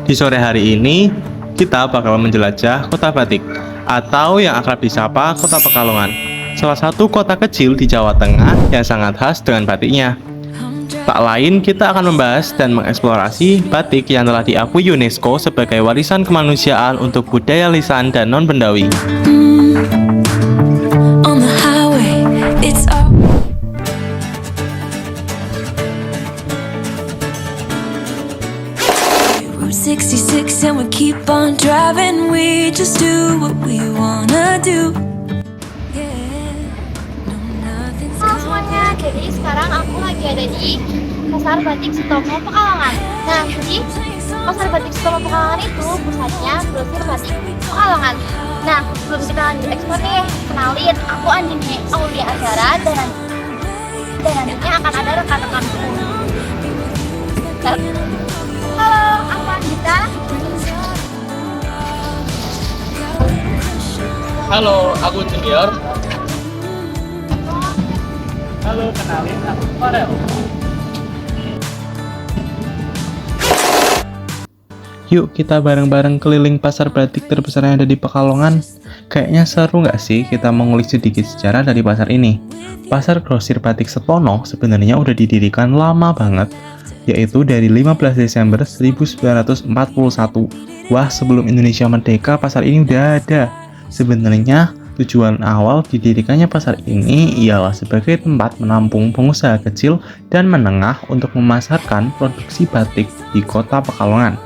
Di sore hari ini, kita bakal menjelajah kota batik, atau yang akrab disapa kota Pekalongan, salah satu kota kecil di Jawa Tengah yang sangat khas dengan batiknya. Tak lain, kita akan membahas dan mengeksplorasi batik yang telah diakui UNESCO sebagai warisan kemanusiaan untuk budaya lisan dan non-bendawi. On the highway, it's all. Route 66 and we keep on driving. We just do what we wanna do. Yeah, no, nothing's Halo semuanya, jadi sekarang aku lagi ada di Pasar Batik Sutomo Pekalongan. Nah, jadi Pasar Batik Sutomo Pekalongan itu pusatnya grosir batik Pekalongan. Nah, sebelum kita lanjut ekspor nih, kenalin, aku Andini Aulia Azhara dan nantinya akan ada rekan-rekanku. Halo, aku Andita. Halo, aku Junior. Halo, kenalin aku Farel. Yuk kita bareng-bareng keliling pasar batik terbesar yang ada di Pekalongan. Kayaknya seru nggak sih kita mengulik sedikit sejarah dari pasar ini? Pasar grosir batik Setono sebenarnya udah didirikan lama banget, yaitu dari 15 Desember 1941. Wah, sebelum Indonesia merdeka pasar ini udah ada. Sebenarnya tujuan awal didirikannya pasar ini ialah sebagai tempat menampung pengusaha kecil dan menengah untuk memasarkan produksi batik di kota Pekalongan.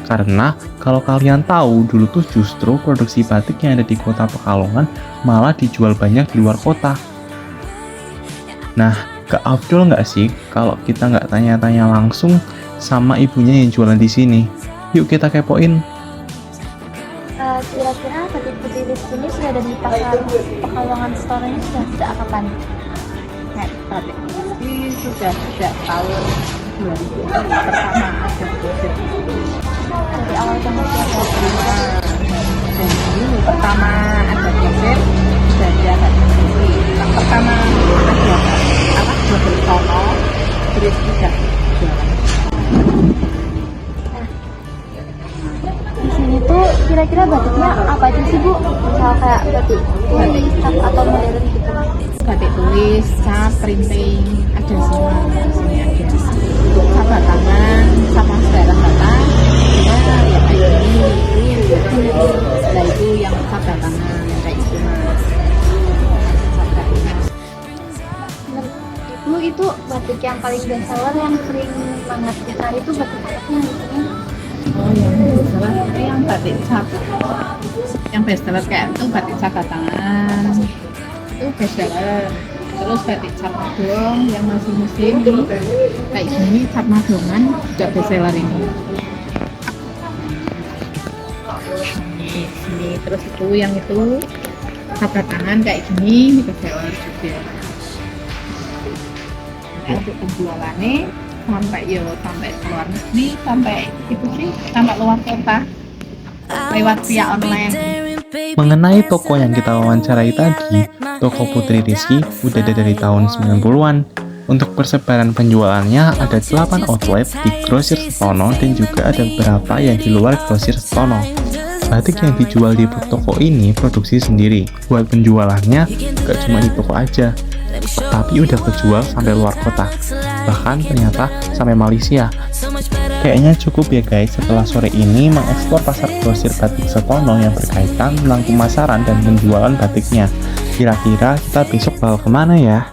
Karena kalau kalian tahu, dulu tuh justru produksi batik yang ada di kota Pekalongan malah dijual banyak di luar kota. Nah, gak afdol nggak sih kalau kita nggak tanya-tanya langsung sama ibunya yang jualan di sini? Yuk kita kepoin. Kira-kira batik putih di sini sudah ada di pasar Pekalongan Store ini sudah sejak kapan? Batik ini sudah sejak tahun 2000 pertama ada grosir Dari awal tahun berapa? dan dulu pertama ada grosir jadi ada grosir yang pertama ada anak grosir sono terus tidak jualan. Di sini tuh kira-kira batiknya apa aja sih Bu? Misal kayak batik tulis, cap atau modern gitu. Batik tulis, cap, printing ada semua di sini ada sama tangan sama daerah batang ya kayak gini nah itu yang sabda tangan yang kayak gitu mas sabda tangan. Bu, itu batik yang paling best seller yang sering banget dicari itu batik apa yang di sini? Oh yang bestseller itu yang batik cap yang bestseller kayak itu batik sabda tangan itu bestseller. Terus batik cap madong yang masih musim ini kayak gini cap madongan juga bestseller ini. Ini terus itu yang itu sabda tangan kayak gini bestseller juga. Nah, untuk penjualannya sampai luar negeri sampai itu sih sampai luar kota lewat via online. Mengenai toko yang kita wawancarai tadi, toko Putri Rizky udah ada dari tahun 90-an. Untuk persebaran penjualannya ada 8 outlet di grosir Setono dan juga ada beberapa yang di luar grosir Setono. Batik yang dijual di toko ini produksi sendiri. Buat penjualannya gak cuma di toko aja, tapi udah kejual sampai luar kota. Bahkan ternyata sampai Malaysia. Kayaknya cukup ya guys setelah sore ini mengeksplor pasar grosir batik Setono yang berkaitan tentang pemasaran dan penjualan batiknya. Kira-kira kita besok bakal kemana ya?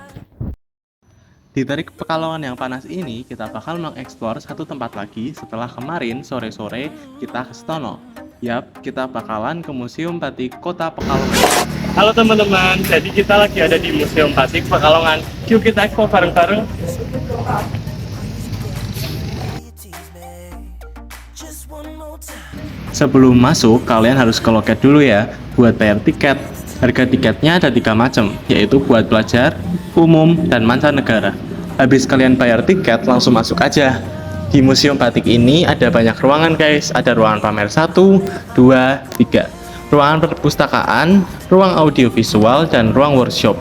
Di Tarik Pekalongan yang panas ini, kita bakal mengeksplor satu tempat lagi setelah kemarin sore-sore kita ke Setono. Yap, kita bakalan ke Museum Batik Kota Pekalongan. Halo teman-teman, jadi kita lagi ada di Museum Batik Pekalongan. Yuk kita eksplor bareng-bareng. Sebelum masuk, kalian harus ke loket dulu ya, buat bayar tiket. Harga tiketnya ada 3 macam, yaitu buat pelajar, umum, dan mancanegara. Habis kalian bayar tiket, langsung masuk aja. Di Museum Batik ini ada banyak ruangan guys, ada ruangan pamer 1, 2, 3. Ruangan perpustakaan, ruang audiovisual, dan ruang workshop.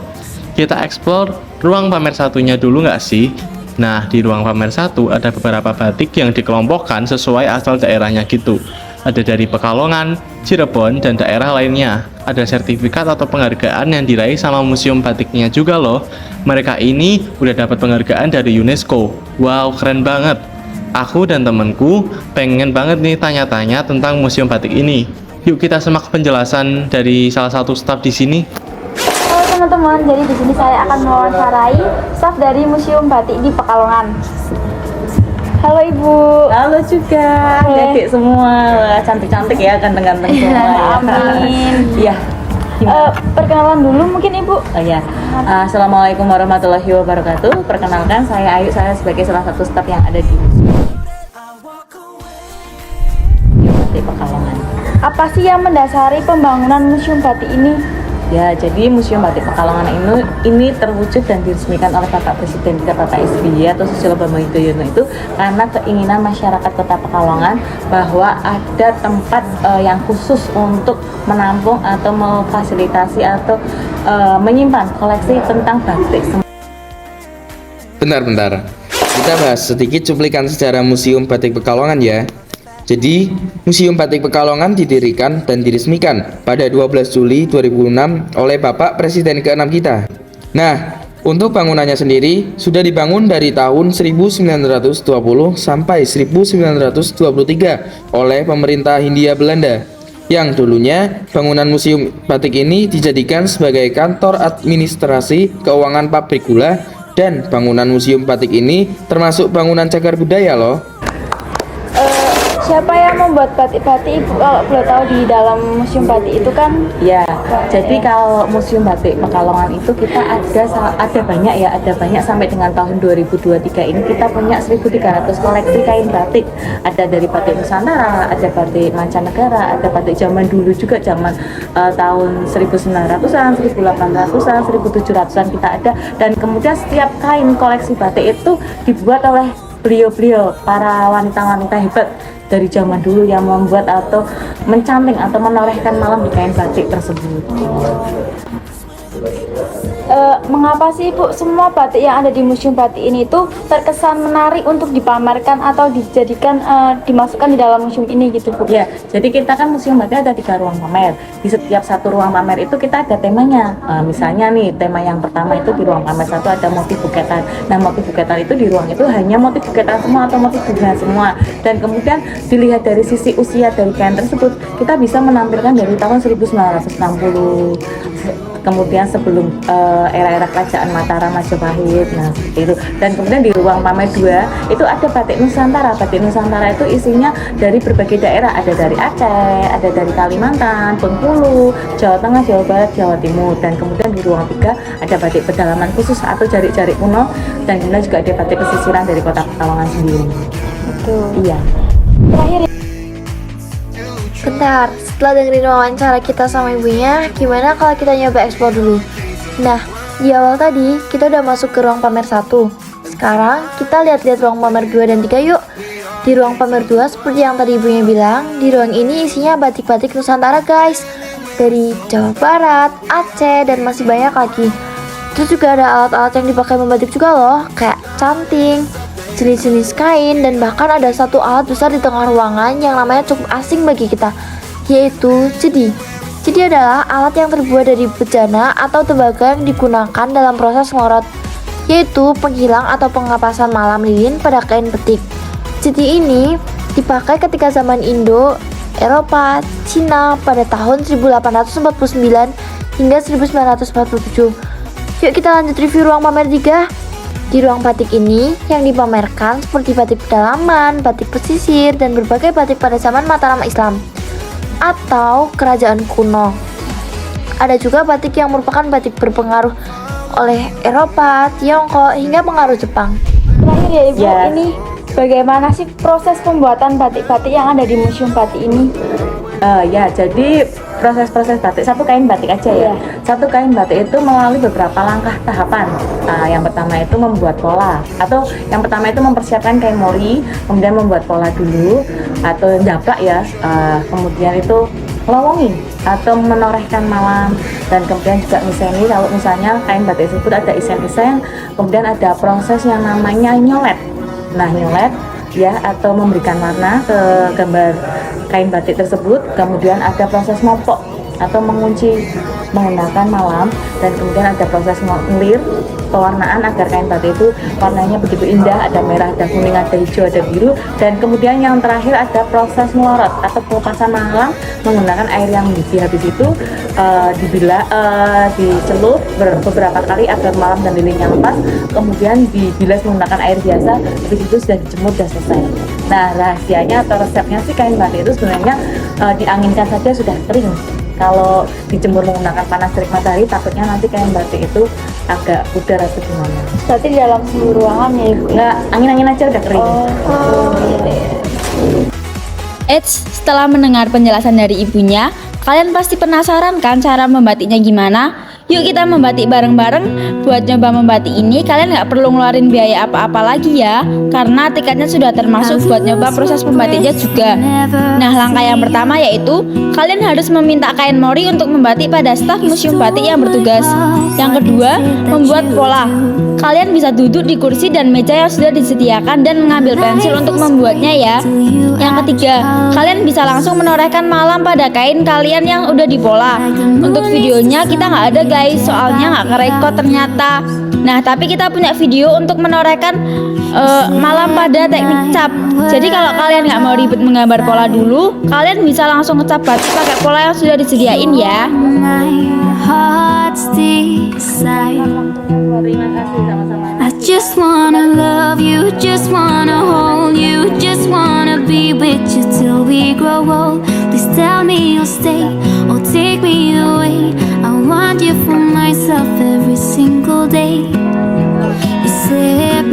Kita explore ruang pamer satunya dulu nggak sih? Nah, di ruang pamer 1 ada beberapa batik yang dikelompokkan sesuai asal daerahnya gitu. Ada dari Pekalongan, Cirebon, dan daerah lainnya. Ada sertifikat atau penghargaan yang diraih sama museum batiknya juga loh. Mereka ini udah dapat penghargaan dari UNESCO. Wow, keren banget. Aku dan temenku pengen banget nih tanya-tanya tentang museum batik ini. Yuk kita simak penjelasan dari salah satu staf di sini. Halo teman-teman, jadi di sini saya akan mewawancarai staf dari Museum Batik di Pekalongan. Halo Ibu. Halo juga, adik semua. Wah, cantik-cantik ya, ganteng-ganteng semua ya. Amin. Iya. Perkenalan dulu mungkin Ibu. Oh ya, Assalamualaikum warahmatullahi wabarakatuh. Perkenalkan, saya Ayu, saya sebagai salah satu staf yang ada di Museum Batik Pekalongan. Apa sih yang mendasari pembangunan Museum Batik ini? Ya, jadi Museum Batik Pekalongan ini terwujud dan diresmikan oleh Bapak Presiden kita, Bapak SBY atau Susilo Bambang Yudhoyono itu karena keinginan masyarakat Kota Pekalongan bahwa ada tempat yang khusus untuk menampung atau memfasilitasi atau menyimpan koleksi tentang batik. Bentar. Kita bahas sedikit cuplikan sejarah Museum Batik Pekalongan ya. Jadi, Museum Batik Pekalongan didirikan dan diresmikan pada 12 Juli 2006 oleh Bapak Presiden ke-6 kita. Nah, untuk bangunannya sendiri sudah dibangun dari tahun 1920 sampai 1923 oleh pemerintah Hindia Belanda. Yang dulunya bangunan Museum Batik ini dijadikan sebagai kantor administrasi keuangan pabrik gula, dan bangunan Museum Batik ini termasuk bangunan cagar budaya loh. Siapa yang membuat batik-batik Ibu? Kalau boleh tahu di dalam Museum Batik itu kan? Ya, jadi kalau Museum Batik Pekalongan itu kita ada banyak sampai dengan tahun 2023 ini kita punya 1.300 koleksi kain batik. Ada dari batik Nusantara, ada batik mancanegara, ada batik zaman dulu juga, zaman tahun 1900-an, 1800-an, 1700-an kita ada. Dan kemudian setiap kain koleksi batik itu dibuat oleh beliau-beliau, para wanita-wanita hebat dari zaman dulu yang membuat atau mencanting atau menorehkan malam di kain batik tersebut. Mengapa sih Bu semua batik yang ada di Museum Batik ini tuh terkesan menarik untuk dipamerkan atau dijadikan dimasukkan di dalam museum ini gitu Bu? Ya, jadi kita kan Museum Batik ada 3 ruang pamer. Di setiap satu ruang pamer itu kita ada temanya. Misalnya nih, tema yang pertama itu di ruang pamer 1 ada motif buketan. Nah, motif buketan itu di ruang itu hanya motif buketan semua atau motif bunga semua. Dan kemudian dilihat dari sisi usia dari kain tersebut, kita bisa menampilkan dari tahun 1960. Kemudian sebelum era-era kerajaan Mataram, Majapahit, nah seperti itu. Dan kemudian di ruang pamer 2 itu ada batik Nusantara. Batik Nusantara itu isinya dari berbagai daerah, ada dari Aceh, ada dari Kalimantan, Bengkulu, Jawa Tengah, Jawa Barat, Jawa Timur. Dan kemudian di ruang 3 ada batik pedalaman khusus atau jarik-jarik kuno, dan kemudian juga ada batik pesisiran dari Kota Pekalongan sendiri. Betul. Iya. Terakhir Bentar, setelah dengerin wawancara kita sama ibunya, gimana kalau kita nyoba eksplor dulu? Nah, di awal tadi kita udah masuk ke ruang pamer 1. Sekarang kita lihat-lihat ruang pamer 2 dan 3 yuk. Di ruang pamer 2 seperti yang tadi ibunya bilang, di ruang ini isinya batik-batik Nusantara guys. Dari Jawa Barat, Aceh, dan masih banyak lagi. Terus juga ada alat-alat yang dipakai membatik juga loh, kayak canting, jenis-jenis kain, dan bahkan ada satu alat besar di tengah ruangan yang namanya cukup asing bagi kita, yaitu jedi. Jedi adalah alat yang terbuat dari bejana atau tembaga yang digunakan dalam proses ngorot, yaitu penghilang atau pengapasan malam lilin pada kain batik. Jedi ini dipakai ketika zaman Indo, Eropa, Cina pada tahun 1849 hingga 1947. Yuk kita lanjut review ruang pamer 3. Di ruang batik ini yang dipamerkan seperti batik pedalaman, batik pesisir, dan berbagai batik pada zaman Mataram Islam atau kerajaan kuno. Ada juga batik yang merupakan batik berpengaruh oleh Eropa, Tiongkok, hingga pengaruh Jepang. terakhir ya Ibu, Yes. ini bagaimana sih proses pembuatan batik-batik yang ada di Museum Batik ini? Ya, jadi proses-proses batik, satu kain batik aja ya. Satu kain batik itu melalui beberapa langkah tahapan. Yang pertama itu membuat pola, atau yang pertama itu mempersiapkan kain mori, kemudian membuat pola dulu atau japlak ya. Kemudian itu melowongi atau menorehkan malam, dan kemudian juga ngiseni kalau misalnya kain batik tersebut ada isen-isen, kemudian ada proses yang namanya nyolet. Nah, nyolet ya atau memberikan warna ke gambar kain batik tersebut, kemudian ada proses mopok atau mengunci menggunakan malam, dan kemudian ada proses ngelir pewarnaan agar kain batik itu warnanya begitu indah, ada merah, ada kuning, ada hijau, ada biru, dan kemudian yang terakhir ada proses melorot atau pelepasan malam menggunakan air yang mendidih. Habis itu dicelup beberapa kali agar malam dan lilinnya lepas, kemudian dibilas menggunakan air biasa, habis itu sudah dijemur, sudah selesai. Nah, rahasianya atau resepnya sih kain batik itu sebenarnya dianginkan saja sudah kering. Kalau dijemur menggunakan panas terik matahari, takutnya nanti kain batik itu agak pudar atau gimana. Berarti di dalam suhu ruangan ya Ibu? Enggak, angin-angin aja udah kering. Eits, setelah mendengar penjelasan dari ibunya, kalian pasti penasaran kan cara membatiknya gimana? Yuk kita membatik bareng-bareng. Buat nyoba membatik ini kalian nggak perlu ngeluarin biaya apa-apa lagi ya, karena tiketnya sudah termasuk buat nyoba proses membatiknya juga. Nah, langkah yang pertama yaitu kalian harus meminta kain mori untuk membatik pada staf museum batik yang bertugas. Yang kedua, membuat pola. Kalian bisa duduk di kursi dan meja yang sudah disediakan dan mengambil pensil untuk membuatnya ya. Yang ketiga, kalian bisa langsung menorehkan malam pada kain kalian yang udah dipola. Untuk videonya kita nggak ada guys, soalnya nggak kerekod ternyata. Nah, tapi kita punya video untuk menorehkan malam pada teknik cap. Jadi kalau kalian nggak mau ribet menggambar pola dulu, kalian bisa langsung ngecap batik pakai pola yang sudah disediain ya. Terima kasih sama-sama. I just wanna love you, just wanna hold you, just wanna be with you till we grow old. Please tell me you'll stay or take me away. I want you for myself every single day. You said